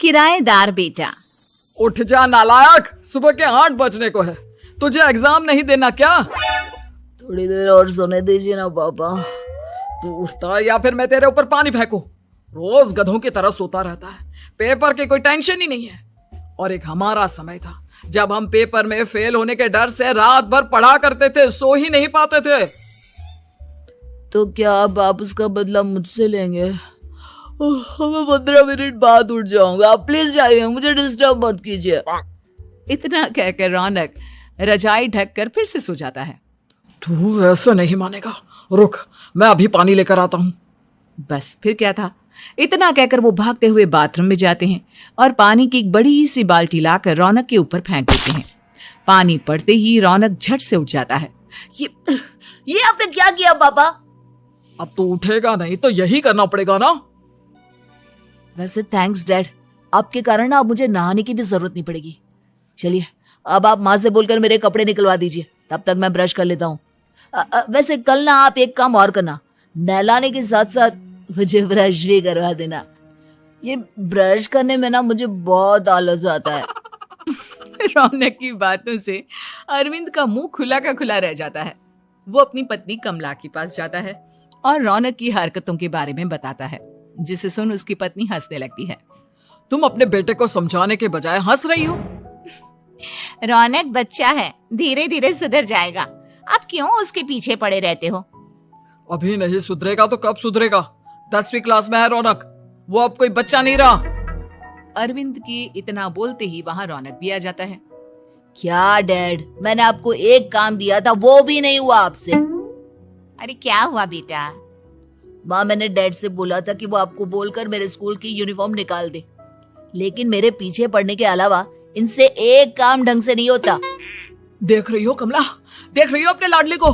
किराएदार बेटा। उठ जा नालायक, सुबह के 8 बजने को है। तुझे एग्जाम नहीं देना क्या? थोड़ी देर और सोने दीजिए ना पापा। तू उठता या फिर मैं तेरे ऊपर पानी फेंकूं? रोज गधों की तरह सोता रहता है, पेपर की कोई टेंशन ही नहीं है। और एक हमारा समय था जब हम पेपर में फेल होने के डर से रात भर पढ़ा करते थे, सो ही नहीं पाते थे। तो क्या अब आप उसका बदला मुझसे लेंगे? मैं 15 मिनट बाद उठ जाऊंगा, आप प्लीज जाइए, मुझे डिस्टर्ब मत कीजिए। इतना कहकर रौनक रजाई ढककर फिर से सो जाता है। तू ऐसा नहीं मानेगा, रुक मैं अभी पानी लेकर आता हूं। बस फिर क्या था, इतना कहकर वो भागते हुए बाथरूम में जाते हैं और पानी की एक बड़ी सी बाल्टी लाकर रौनक के ऊपर फेंक देते हैं। पानी पड़ते ही रौनक झट से उठ जाता है। ये आपने क्या किया पापा? अब तो उठेगा नहीं तो यही करना पड़ेगा ना। वैसे थैंक्स डैड, आपके कारण ना अब मुझे नहाने की भी जरूरत नहीं पड़ेगी। चलिए अब आप माँ से बोलकर मेरे कपड़े निकलवा दीजिए, तब तक मैं ब्रश कर लेता हूँ। वैसे कल ना आप एक काम और करना, नहलाने के साथ साथ मुझे ब्रश भी करवा देना। ये ब्रश करने में ना मुझे बहुत आलस आता है। रौनक की बातों से अरविंद का मुंह खुला का खुला रह जाता है। वो अपनी पत्नी कमला के पास जाता है और रौनक की हरकतों के बारे में बताता है, जिसे सुन उसकी पत्नी हंसने लगती है। तुम अपने बेटे को समझाने के बजाय हंस रही हो। रौनक बच्चा है, धीरे धीरे सुधर जाएगा, आप क्यों उसके पीछे पड़े रहते हो? अभी नहीं सुधरेगा तो कब सुधरेगा? 10वीं क्लास में है रौनक, वो अब कोई बच्चा नहीं रहा। अरविंद की इतना बोलते ही वहां रौनक भी आ जाता है। क्या डैड, मैंने आपको एक काम दिया था, वो भी नहीं हुआ आपसे। अरे क्या हुआ बेटा? माँ, मैंने डैड से बोला था कि वो आपको बोलकर मेरे स्कूल की यूनिफॉर्म निकाल दे, लेकिन मेरे पीछे पड़ने के अलावा इनसे एक काम ढंग से नहीं होता। देख रही हो कमला, देख रही हो अपने लाडले को?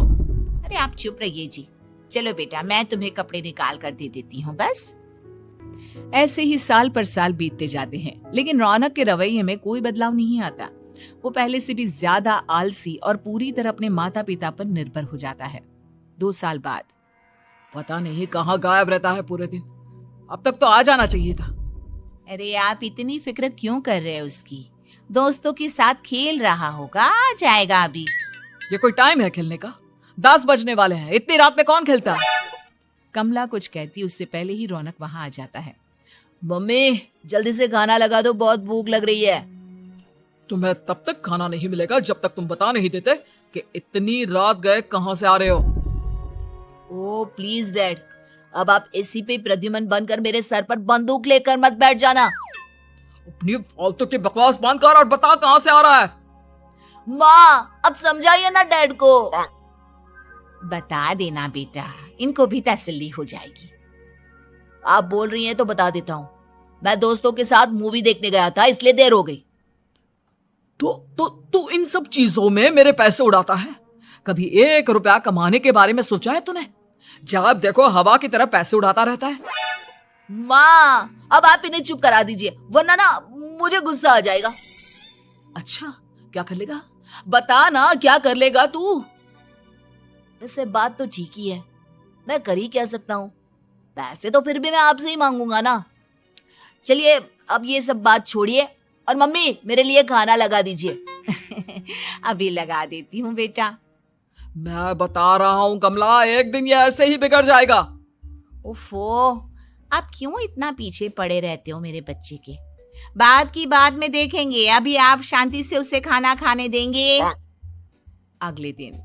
अरे आप चुप रहिए जी। चलो बेटा, मैं तुम्हें कपड़े निकाल कर दे देती हूँ। बस ऐसे ही साल पर साल बीतते जाते हैं, लेकिन रौनक के रवैये में कोई बदलाव नहीं आता। वो पहले से भी ज्यादा आलसी और पूरी तरह अपने माता पिता पर निर्भर हो जाता है। 2 साल बाद पता नहीं कहाँ गायब रहता है पूरे दिन, अब तक तो आ जाना चाहिए था। अरे आप इतनी फिक्र क्यों कर रहे हैं उसकी? दोस्तों के साथ खेल रहा होगा, आ जाएगा अभी। ये कोई टाइम है खेलने का? 10 बजने वाले हैं, इतनी रात में कौन खेलता है? कमला कुछ कहती उससे पहले ही रौनक वहां आ जाता है। मम्मी जल्दी से खाना लगा दो, बहुत भूख लग रही है। तुम्हें तब तक खाना नहीं मिलेगा जब तक तुम बता नहीं देते कि इतनी रात गए कहां से आ रहे हो। ओ प्लीज डैड, अब आप एसी पे प्रद्युमन बनकर मेरे सर पर बंदूक लेकर मत बैठ जाना। अपनी फालतू की बकवास बंद कर और बता कहां से आ रहा है। माँ अब समझाइए ना डैड को। बता देना बेटा, इनको भी तसल्ली हो जाएगी। आप बोल रही हैं तो बता देता हूँ, मैं दोस्तों के साथ मूवी देखने गया था, इसलिए देर हो गई। तो इन सब चीजों में मेरे पैसे उड़ाता है? कभी 1 रुपया कमाने के बारे में सोचा है तूने? जब देखो हवा की तरह पैसे उड़ाता रहता है। माँ अब आप इन्हें चुप करा दीजिए, वरना ना मुझे गुस्सा आ जाएगा। अच्छा क्या कर लेगा? बता ना, क्या कर लेगा तू? वैसे बात तो ठीक ही है, मैं कर ही क्या सकता हूँ, पैसे तो फिर भी मैं आपसे ही मांगूंगा ना। चलिए अब ये सब बात छोड़िए और मम्मी मेरे लिए खाना लगा दीजिए। अभी लगा देती हूँ बेटा। मैं बता रहा हूँ कमला, एक दिन ये ऐसे ही बिगड़ जाएगा। उफ़ो, आप क्यों इतना पीछे पड़े रहते हो मेरे बच्चे के? बाद की बाद में देखेंगे, अभी आप शांति से उसे खाना खाने देंगे। अगले दिन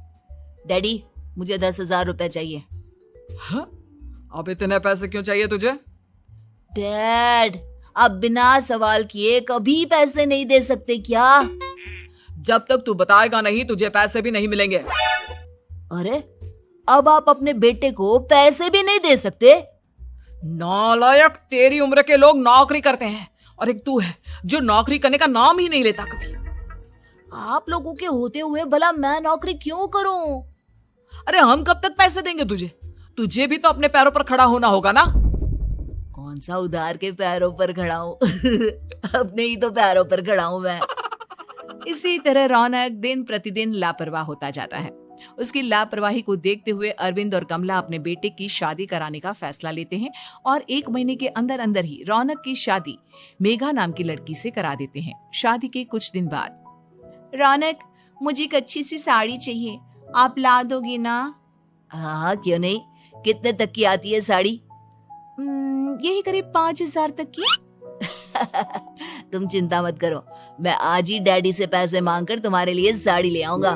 डैडी मुझे 10,000 रुपए चाहिए। हाँ? अब इतने पैसे क्यों चाहिए तुझे? डैड आप बिना सवाल किए कभी पैसे नहीं दे सकते क्या? जब तक तू बताएगा नहीं तुझे पैसे भी नहीं मिलेंगे। अरे अब आप अपने बेटे को पैसे भी नहीं दे सकते? नालायक, तेरी उम्र के लोग नौकरी करते हैं और एक तू है जो नौकरी करने का नाम ही नहीं लेता कभी। आप लोगों के होते हुए भला मैं नौकरी क्यों करूं? अरे हम कब तक पैसे देंगे तुझे? तुझे भी तो अपने पैरों पर खड़ा होना होगा ना। कौन सा उधार के पैरों पर खड़ा हूं? अपने ही तो पैरों पर खड़ा हूं मैं। इसी तरह रौनक दिन प्रतिदिन लापरवाह होता जाता है। उसकी लापरवाही को देखते हुए अरविंद और कमला अपने बेटे की शादी कराने का फैसला लेते हैं और 1 महीने के अंदर अंदर ही रौनक की शादी मेघा नाम की लड़की से करा देते हैं। शादी के कुछ दिन बाद, रौनक, मुझे एक अच्छी सी साड़ी चाहिए, आप ला दोगे ना? हाँ, क्यों नहीं। कितने तक की आती है साड़ी? यही करीब 5,000 तक की। तुम चिंता मत करो, मैं आज ही डैडी से पैसे मांगकर तुम्हारे लिए साड़ी ले आऊंगा।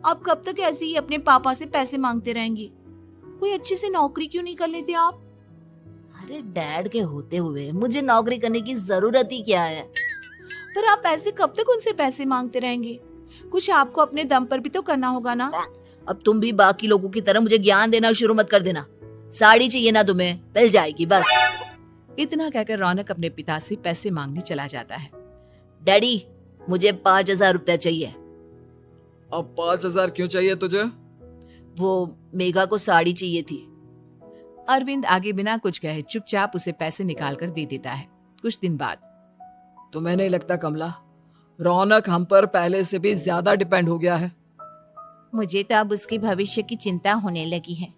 आप कब तक ऐसे ही अपने पापा से पैसे मांगते रहेंगे? कोई अच्छी सी नौकरी क्यों नहीं कर लेते आप? अरे डैड के होते हुए मुझे नौकरी करने की जरूरत ही क्या है? पर आप ऐसे कब तक उनसे पैसे मांगते रहेंगे? कुछ आपको अपने दम पर भी तो करना होगा ना। अब तुम भी बाकी लोगों की तरह मुझे ज्ञान देना शुरू मत कर देना। साड़ी चाहिए ना तुम्हें, मिल जाएगी बस। इतना कहकर रौनक अपने पिता से पैसे मांगने चला जाता है। डैडी, मुझे 5,000 रुपया चाहिए। अब 5,000 क्यों चाहिए तुझे? वो मेघा को साड़ी चाहिए थी। अरविंद आगे बिना कुछ कहे चुपचाप उसे पैसे निकाल कर दे देता है। कुछ दिन बाद, तुम्हें नहीं लगता कमला, रौनक हम पर पहले से भी ज्यादा डिपेंड हो गया है? मुझे तो अब उसके भविष्य की चिंता होने लगी है।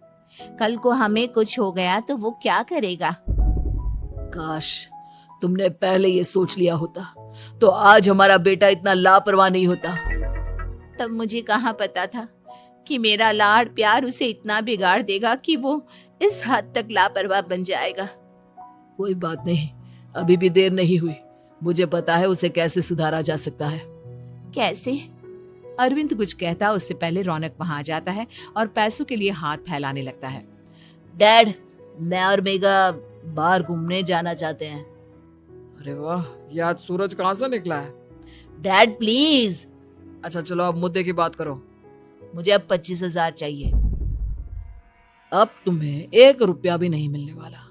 कल को हमें कुछ हो गया तो वो क्या करेगा? काश तुमने पहले ये सोच लिया होता तो आज हमारा बेटा इतना लापरवाह नहीं होता। तब मुझे कहाँ पता था कि मेरा लाड़ प्यार उसे इतना बिगाड़ देगा कि वो इस हद तक लापरवाह बन जाएगा। कोई बात नहीं, अभी भी देर नहीं हुई। मुझे पता है उसे कैसे सुधारा जा सकता है। कैसे? अरविंद कुछ कहता उससे पहले रौनक वहां आ जाता है और पैसों के लिए हाथ फैलाने लगता है। डैड, मैं और मेघा बाहर घूमने जाना चाहते हैं। अरे वाह, ये आज सूरज कहाँ से निकला है? Dad please. अच्छा चलो अब मुद्दे की बात करो। मुझे अब 25,000 चाहिए। अब तुम्हें 1 रुपया भी नहीं मिलने वाला।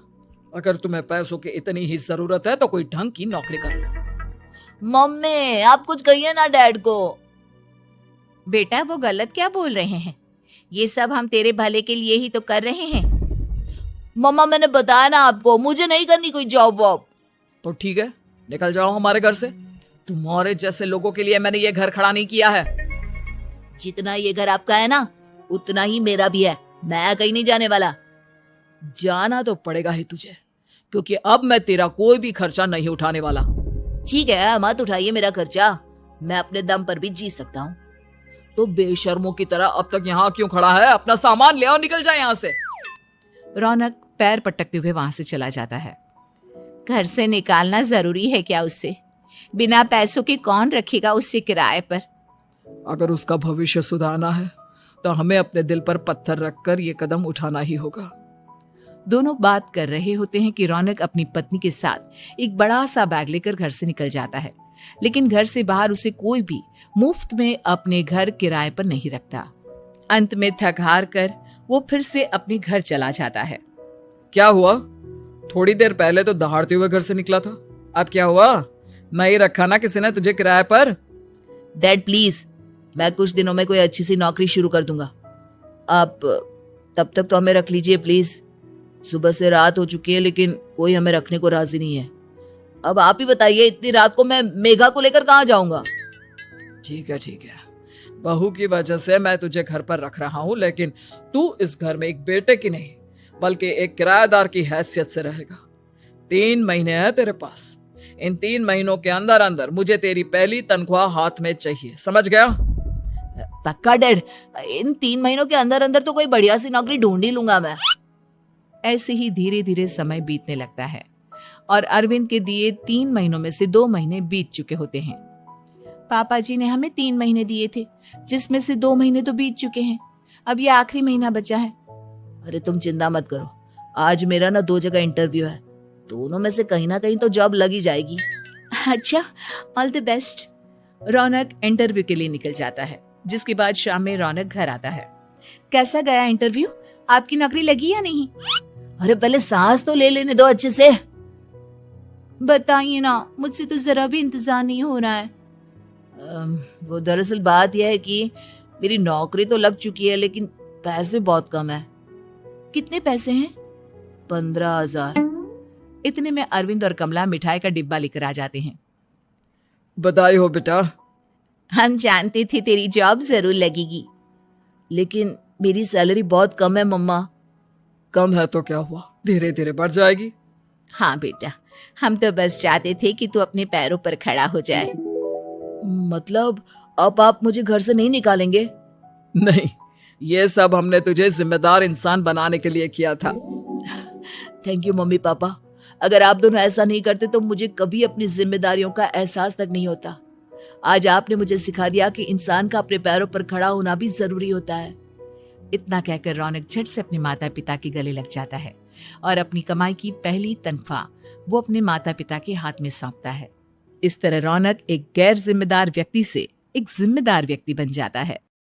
अगर तुम्हें पैसों की इतनी ही जरूरत है तो कोई ढंग की नौकरी कर लो। मम्मी, आप कुछ कहिए ना डैड को। बेटा, वो गलत क्या बोल रहे हैं? ये सब हम तेरे भले के लिए ही तो कर रहे हैं। मम्मा, मैंने बताया ना आपको, मुझे नहीं करनी कोई जॉब वॉब। तो ठीक है, निकल जाओ हमारे घर से। तुम्हारे जैसे लोगों के लिए मैंने ये घर खड़ा नहीं किया है। जितना ये घर आपका है ना, उतना ही मेरा भी है। मैं कहीं नहीं जाने वाला। जाना तो पड़ेगा ही तुझे, क्योंकि अब मैं तेरा कोई भी खर्चा नहीं उठाने वाला। ठीक है, मत उठाइए मेरा खर्चा, मैं अपने दम पर भी जी सकता हूँ। तो बेशर्मों की तरह अब तक यहाँ क्यों खड़ा है? अपना सामान ले आओ, निकल जाए यहाँ से। रौनक पैर पटकते हुए वहां से चला जाता है। घर से निकालना जरूरी है क्या उससे? बिना पैसों के कौन रखेगा उससे किराए पर? अगर उसका भविष्य सुधारना है तो हमें अपने दिल पर पत्थर रखकर ये कदम उठाना ही होगा। दोनों बात कर रहे होते हैं कि रौनक अपनी पत्नी के साथ एक बड़ा सा बैग लेकर घर से निकल जाता है, लेकिन घर से बाहर उसे कोई भी मुफ्त में अपने घर किराए पर नहीं रखता। अंत में थक हार कर वो फिर से अपने घर चला जाता है। क्या हुआ? थोड़ी देर पहले तो दहाड़ते हुए घर से निकला था, अब क्या हुआ? नहीं रखा ना किसी ने तुझे किराए पर? डैड प्लीज, मैं कुछ दिनों में कोई अच्छी सी नौकरी शुरू कर दूंगा। आप तब तक तो हमें रख लीजिए प्लीज। सुबह से रात हो चुकी है लेकिन कोई हमें रखने को राजी नहीं है। अब आप ही बताइए, इतनी रात को मैं मेघा को लेकर कहाँ जाऊंगा? ठीक है, बहू की वजह से मैं तुझे घर पर रख रहा हूँ, लेकिन तू इस घर में एक बेटे की नहीं बल्कि एक किराएदार की हैसियत से रहेगा। 3 महीने है तेरे पास। इन 3 महीनों के अंदर अंदर मुझे तेरी पहली तनख्वाह हाथ में चाहिए, समझ गया? पक्का डैड, इन 3 महीनों के अंदर अंदर तो कोई बढ़िया सी नौकरी ढूंढ ही लूंगा मैं। ऐसे ही धीरे धीरे समय बीतने लगता है और अरविंद के दिए 3 महीनों में से 2 महीने बीत चुके होते हैं। पापा जी ने हमें 3 महीने दिए थे, जिसमें से 2 महीने तो बीत चुके हैं। अब ये आखिरी महीना बचा है। अरे तुम चिंता मत करो, आज मेरा ना 2 जगह इंटरव्यू है, दोनों में से कहीं ना कहीं तो जॉब लगी जाएगी। अच्छा, all the best. Raunak interview के लिए निकल जाता है, जिसके बाद शाम में रौनक घर आता है। कैसा गया इंटरव्यू? आपकी नौकरी लगी या नहीं? अरे पहले सांस तो ले लेने दो अच्छे से। बताइए ना, मुझसे तो जरा भी इंतजार नहीं हो रहा है। वो दरअसल बात यह है कि मेरी नौकरी तो लग चुकी है लेकिन पैसे बहुत कम है। कितने पैसे हैं? 15,000। इतने में अरविंद और कमला मिठाई का डिब्बा लेकर आ जाते हैं। बधाई हो बेटा। हम जानते थे तेरी जॉब जरूर लगेगी। लेकिन मेरी सैलरी बहुत कम है मम्मा। कम है तो क्या हुआ, धीरे धीरे बढ़ जाएगी। हाँ बेटा, हम तो बस चाहते थे कि तू अपने पैरों पर खड़ा हो जाए। मतलब अब आप मुझे घर से नहीं निकालेंगे? नहीं, ये सब हमने तुझे जिम्मेदार इंसान बनाने के लिए किया था। Thank you mummy papa. अगर आप दोनों ऐसा नहीं करते तो मुझे कभी अपनी जिम्मेदारियों का एहसास तक नहीं होता। आज आपने मुझे सिखा दिया कि इंसान का अपने पैरों पर खड़ा होना भी जरूरी होता है। इतना कहकर रौनक झट से अपने माता पिता के गले लग जाता है और अपनी कमाई की पहली तनख्वाह वो अपने माता पिता के हाथ में सौंपता है। इस तरह रौनक एक गैर जिम्मेदार व्यक्ति से एक जिम्मेदार व्यक्ति बन जाता है।